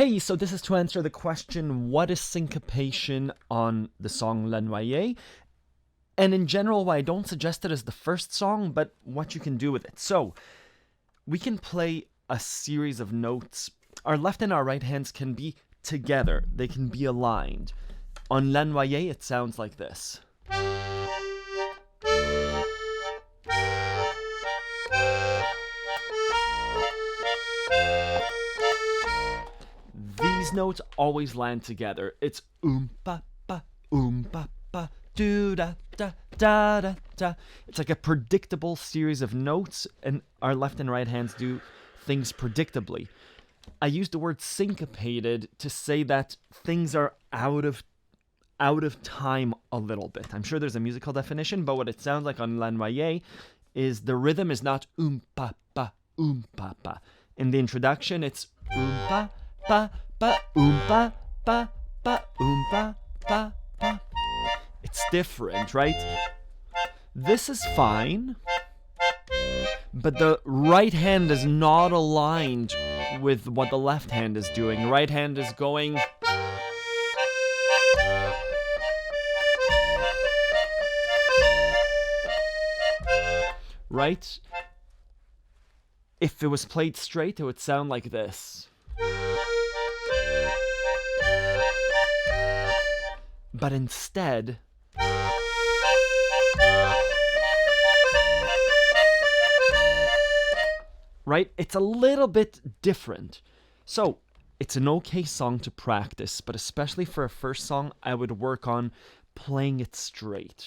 Hey, so this is to answer the question, what is syncopation on the song Le Noyee? And in general, why I don't suggest it as the first song, but what you can do with it. So, we can play a series of notes. Our left and our right hands can be together. They can be aligned. On Le Noyee, it sounds like this. These notes always land together. It's pa pa pa do da da da da da. It's like a predictable series of notes, and our left and right hands do things predictably. I use the word syncopated to say that things are out of time a little bit. I'm sure there's a musical definition, but what it sounds like on Le Noyee is the rhythm is not pa pa pa. In the introduction, it's pa pa pa pa pa pa pa pa. It's different, right? This is fine, but the right hand is not aligned with what the left hand is doing. Right hand is going right? If it was played straight, it would sound like this. But instead, right? It's a little bit different. So, it's an okay song to practice, but especially for a first song, I would work on playing it straight.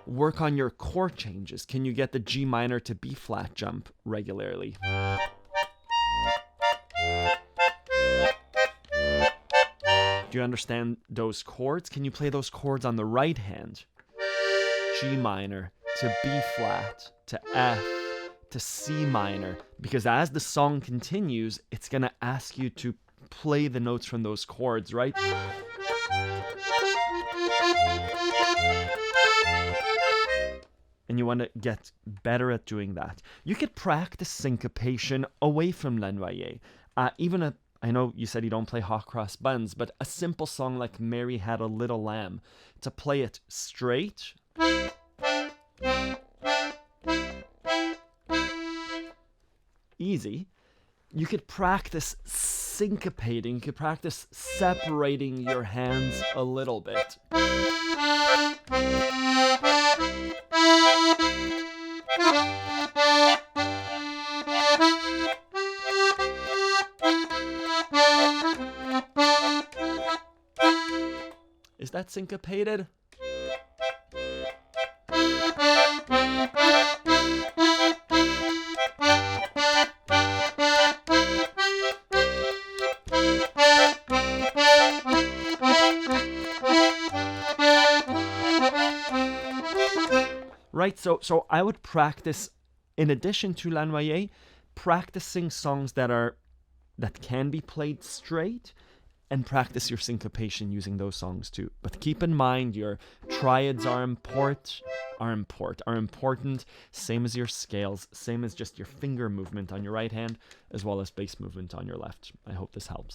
Work on your chord changes. Can you get the G minor to B flat jump regularly? Do you understand those chords? Can you play those chords on the right hand? G minor to B flat to F to C minor. Because as the song continues, it's going to ask you to play the notes from those chords, right? And you want to get better at doing that. You could practice syncopation away from Le Noyee. I know you said you don't play hot cross buns, but a simple song like Mary Had a Little Lamb, to play it straight, easy. You could practice syncopating, you could practice separating your hands a little bit. Is that syncopated? Right, so I would practice, in addition to Le Noyee, practicing songs that can be played straight, and practice your syncopation using those songs too. But keep in mind your triads are important, same as your scales, same as just your finger movement on your right hand, as well as bass movement on your left. I hope this helps.